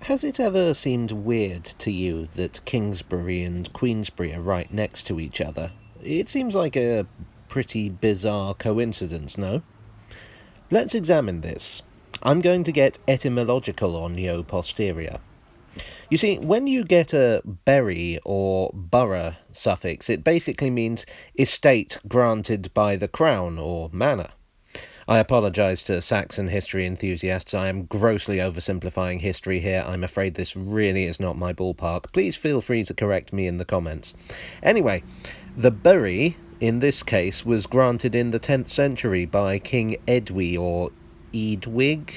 Has it ever seemed weird to you that Kingsbury and Queensbury are right next to each other? It seems like a pretty bizarre coincidence, no? Let's examine this. I'm going to get etymological on yo posterior. You see, when you get a berry or borough suffix, it basically means estate granted by the crown or manor. I apologise to Saxon history enthusiasts. I am grossly oversimplifying history here. I'm afraid this really is not my ballpark. Please feel free to correct me in the comments. Anyway, the bury, in this case, was granted in the 10th century by King Edwy or Eadwig,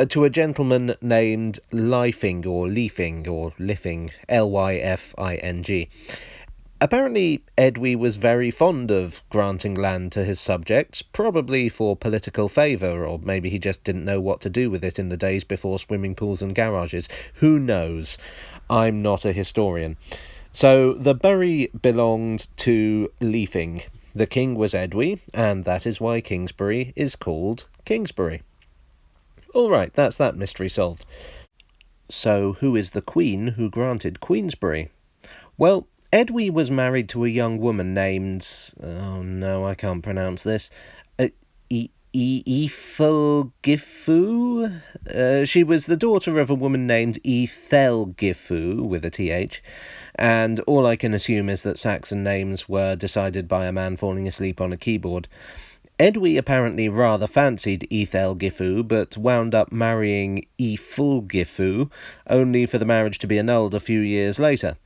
to a gentleman named Lyfing or Liffing, Lyfing. Apparently, Edwy was very fond of granting land to his subjects, probably for political favour, or maybe he just didn't know what to do with it in the days before swimming pools and garages. Who knows? I'm not a historian. So, the bury belonged to Leafing. The king was Edwy, and that is why Kingsbury is called Kingsbury. Alright, that's that mystery solved. So, who is the queen who granted Queensbury? Well, Edwy was married to a young woman named... oh no, I can't pronounce this. Ethelgifu? She was the daughter of a woman named Ethelgifu, with a TH, and all I can assume is that Saxon names were decided by a man falling asleep on a keyboard. Edwy apparently rather fancied Ethelgifu, but wound up marrying Ethelgifu, only for the marriage to be annulled a few years later.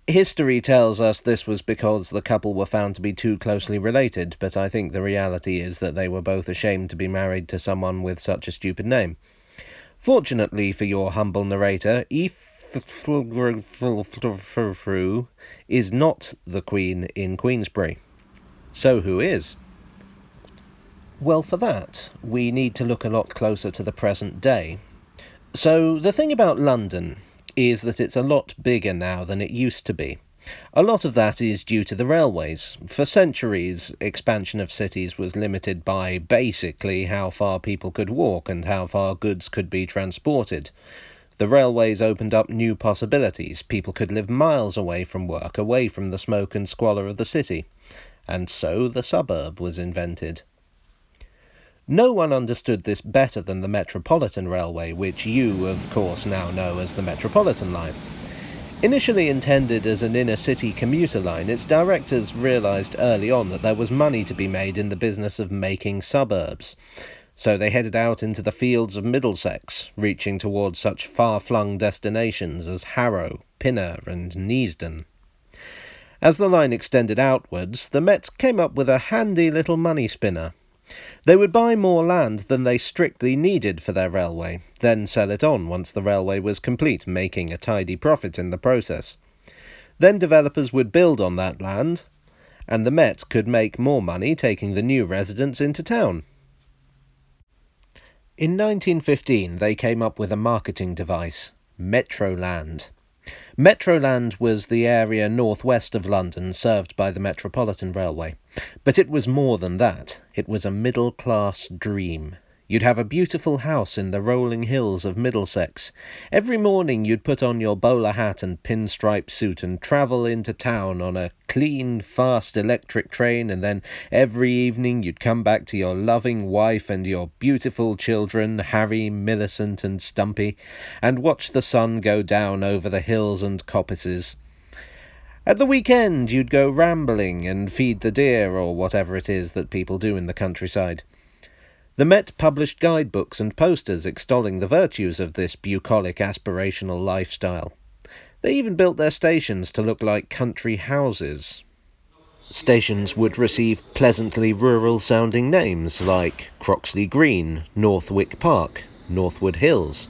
History tells us this was because the couple were found to be too closely related, but I think the reality is that they were both ashamed to be married to someone with such a stupid name. Fortunately for your humble narrator, Ethelgifu is not the queen in Queensbury. So who is? Well, for that, we need to look a lot closer to the present day. So, the thing about London is that it's a lot bigger now than it used to be. A lot of that is due to the railways. For centuries, expansion of cities was limited by basically how far people could walk and how far goods could be transported. The railways opened up new possibilities. People could live miles away from work, away from the smoke and squalor of the city. And so the suburb was invented. No one understood this better than the Metropolitan Railway, which you, of course, now know as the Metropolitan Line. Initially intended as an inner-city commuter line, its directors realised early on that there was money to be made in the business of making suburbs. So they headed out into the fields of Middlesex, reaching towards such far-flung destinations as Harrow, Pinner and Neasden. As the line extended outwards, the Met came up with a handy little money spinner. They would buy more land than they strictly needed for their railway, then sell it on once the railway was complete, making a tidy profit in the process. Then developers would build on that land, and the Met could make more money taking the new residents into town. In 1915, they came up with a marketing device, Metroland. Metroland was the area northwest of London served by the Metropolitan Railway. But it was more than that. It was a middle-class dream. You'd have a beautiful house in the rolling hills of Middlesex. Every morning you'd put on your bowler hat and pinstripe suit and travel into town on a clean, fast electric train, and then every evening you'd come back to your loving wife and your beautiful children, Harry, Millicent and Stumpy, and watch the sun go down over the hills and coppices. At the weekend you'd go rambling and feed the deer or whatever it is that people do in the countryside. The Met published guidebooks and posters extolling the virtues of this bucolic aspirational lifestyle. They even built their stations to look like country houses. Stations would receive pleasantly rural-sounding names like Croxley Green, Northwick Park, Northwood Hills.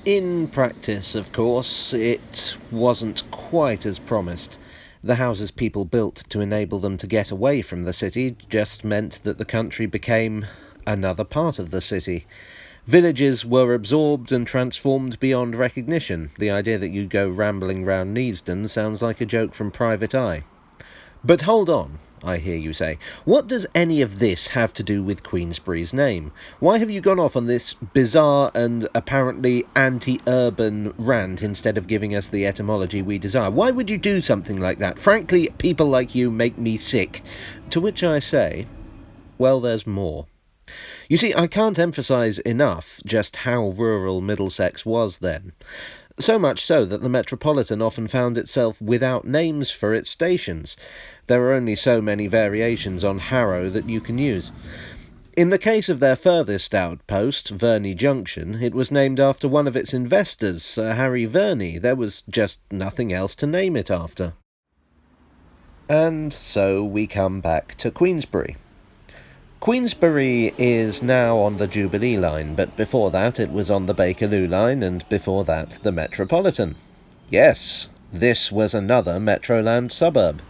In practice, of course, it wasn't quite as promised. The houses people built to enable them to get away from the city just meant that the country became another part of the city. Villages were absorbed and transformed beyond recognition. The idea that you'd go rambling round Neasden sounds like a joke from Private Eye. But hold on, I hear you say. What does any of this have to do with Queensbury's name? Why have you gone off on this bizarre and apparently anti-urban rant instead of giving us the etymology we desire? Why would you do something like that? Frankly, people like you make me sick. To which I say, well, there's more. You see, I can't emphasise enough just how rural Middlesex was then. So much so that the Metropolitan often found itself without names for its stations. There are only so many variations on Harrow that you can use. In the case of their furthest outpost, Verney Junction, it was named after one of its investors, Sir Harry Verney. There was just nothing else to name it after. And so we come back to Queensbury. Queensbury is now on the Jubilee line, but before that it was on the Bakerloo line, and before that the Metropolitan. Yes, this was another Metroland suburb.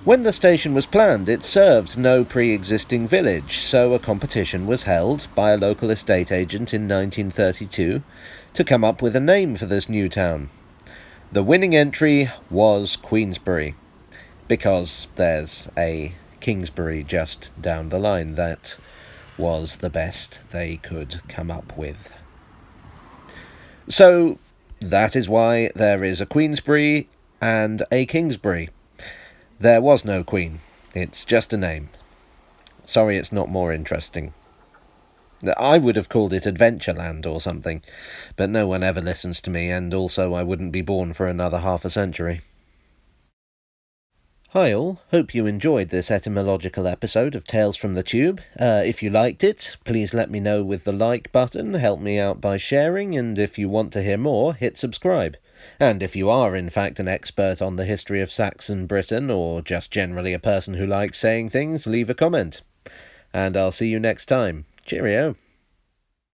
When the station was planned, it served no pre-existing village, so a competition was held by a local estate agent in 1932 to come up with a name for this new town. The winning entry was Queensbury, because there's a Kingsbury just down the line. That was the best they could come up with. So that is why there is a Queensbury and a Kingsbury. There was no Queen. It's just a name. Sorry it's not more interesting. I would have called it Adventureland or something, but no one ever listens to me, and also I wouldn't be born for another half a century. Hi all, hope you enjoyed this etymological episode of Tales from the Tube. If you liked it, please let me know with the like button, help me out by sharing, and if you want to hear more, hit subscribe. And if you are in fact an expert on the history of Saxon Britain, or just generally a person who likes saying things, leave a comment. And I'll see you next time. Cheerio.